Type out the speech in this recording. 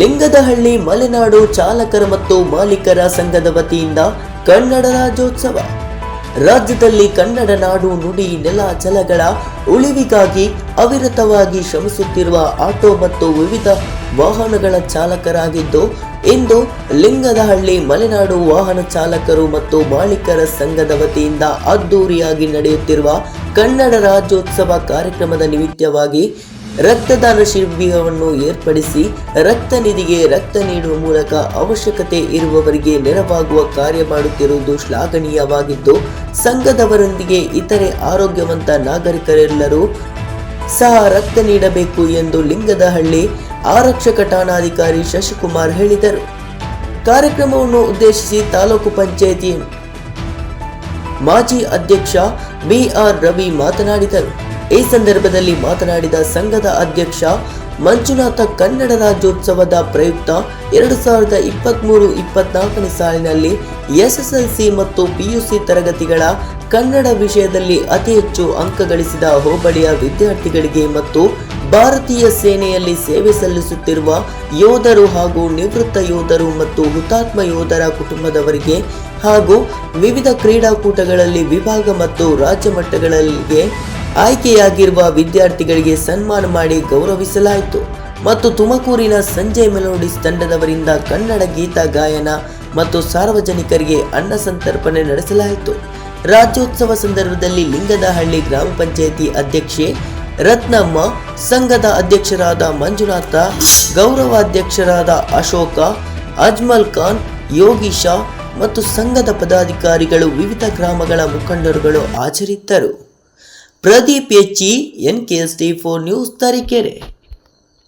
ಲಿಂಗದಹಳ್ಳಿ ಮಲೆನಾಡು ಚಾಲಕರ ಮತ್ತು ಮಾಲೀಕರ ಸಂಘದ ವತಿಯಿಂದ ಕನ್ನಡ ರಾಜ್ಯೋತ್ಸವ. ರಾಜ್ಯದಲ್ಲಿ ಕನ್ನಡ ನಾಡು ನುಡಿ ನೆಲ ಜಲಗಳ ಉಳಿವಿಗಾಗಿ ಅವಿರತವಾಗಿ ಶ್ರಮಿಸುತ್ತಿರುವ ಆಟೋ ಮತ್ತು ವಿವಿಧ ವಾಹನಗಳ ಚಾಲಕರಾಗಿದ್ದು, ಇಂದು ಲಿಂಗದಹಳ್ಳಿ ಮಲೆನಾಡು ವಾಹನ ಚಾಲಕರು ಮತ್ತು ಮಾಲೀಕರ ಸಂಘದ ವತಿಯಿಂದ ಅದ್ದೂರಿಯಾಗಿ ನಡೆಯುತ್ತಿರುವ ಕನ್ನಡ ರಾಜ್ಯೋತ್ಸವ ಕಾರ್ಯಕ್ರಮದ ನಿಮಿತ್ತವಾಗಿ ರಕ್ತದಾನ ಶಿಬಿರವನ್ನು ಏರ್ಪಡಿಸಿ ರಕ್ತ ನಿಧಿಗೆ ರಕ್ತ ನೀಡುವ ಮೂಲಕ ಅವಶ್ಯಕತೆ ಇರುವವರಿಗೆ ನೆರವಾಗುವ ಕಾರ್ಯ ಮಾಡುತ್ತಿರುವುದು ಶ್ಲಾಘನೀಯವಾಗಿದ್ದು, ಸಂಘದವರೊಂದಿಗೆ ಇತರೆ ಆರೋಗ್ಯವಂತ ನಾಗರಿಕರೆಲ್ಲರೂ ಸಹ ರಕ್ತ ನೀಡಬೇಕು ಎಂದು ಲಿಂಗದಹಳ್ಳಿ ಆರಕ್ಷಕ ಠಾಣಾಧಿಕಾರಿ ಶಶಿಕುಮಾರ್ ಹೇಳಿದರು. ಕಾರ್ಯಕ್ರಮವನ್ನು ಉದ್ದೇಶಿಸಿ ತಾಲೂಕು ಪಂಚಾಯಿತಿ ಮಾಜಿ ಅಧ್ಯಕ್ಷ ಬಿಆರ್ ರವಿ ಮಾತನಾಡಿದರು. ಈ ಸಂದರ್ಭದಲ್ಲಿ ಮಾತನಾಡಿದ ಸಂಘದ ಅಧ್ಯಕ್ಷ ಮಂಜುನಾಥ, ಕನ್ನಡ ರಾಜ್ಯೋತ್ಸವದ ಪ್ರಯುಕ್ತ 2023-24ನೇ ಸಾಲಿನಲ್ಲಿ ಎಸ್ಎಸ್ಎಲ್ಸಿ ಮತ್ತು ಪಿಯುಸಿ ತರಗತಿಗಳ ಕನ್ನಡ ವಿಷಯದಲ್ಲಿ ಅತಿ ಹೆಚ್ಚು ಅಂಕ ಗಳಿಸಿದ ಹೋಬಳಿಯ ವಿದ್ಯಾರ್ಥಿಗಳಿಗೆ ಮತ್ತು ಭಾರತೀಯ ಸೇನೆಯಲ್ಲಿ ಸೇವೆ ಸಲ್ಲಿಸುತ್ತಿರುವ ಯೋಧರು ಹಾಗೂ ನಿವೃತ್ತ ಯೋಧರು ಮತ್ತು ಹುತಾತ್ಮ ಯೋಧರ ಕುಟುಂಬದವರಿಗೆ ಹಾಗೂ ವಿವಿಧ ಕ್ರೀಡಾಕೂಟಗಳಲ್ಲಿ ವಿಭಾಗ ಮತ್ತು ರಾಜ್ಯ ಮಟ್ಟಗಳಿಗೆ ಆಯ್ಕೆಯಾಗಿರುವ ವಿದ್ಯಾರ್ಥಿಗಳಿಗೆ ಸನ್ಮಾನ ಮಾಡಿ ಗೌರವಿಸಲಾಯಿತು ಮತ್ತು ತುಮಕೂರಿನ ಸಂಜಯ್ ಮೆಲೋಡಿಸ್ ತಂಡದವರಿಂದ ಕನ್ನಡ ಗೀತ ಗಾಯನ ಮತ್ತು ಸಾರ್ವಜನಿಕರಿಗೆ ಅನ್ನ ಸಂತರ್ಪಣೆ ನಡೆಸಲಾಯಿತು. ರಾಜ್ಯೋತ್ಸವ ಸಂದರ್ಭದಲ್ಲಿ ಲಿಂಗದಹಳ್ಳಿ ಗ್ರಾಮ ಪಂಚಾಯಿತಿ ಅಧ್ಯಕ್ಷೆ ರತ್ನಮ್ಮ, ಸಂಘದ ಅಧ್ಯಕ್ಷರಾದ ಮಂಜುನಾಥ, ಗೌರವಾಧ್ಯಕ್ಷರಾದ ಅಶೋಕ, ಅಜ್ಮಲ್ ಖಾನ್, ಯೋಗೀಶ ಮತ್ತು ಸಂಘದ ಪದಾಧಿಕಾರಿಗಳು, ವಿವಿಧ ಗ್ರಾಮಗಳ ಮುಖಂಡರುಗಳು ಹಾಜರಿದ್ದರು. Pradeep H, NKST4 news, Tarikere.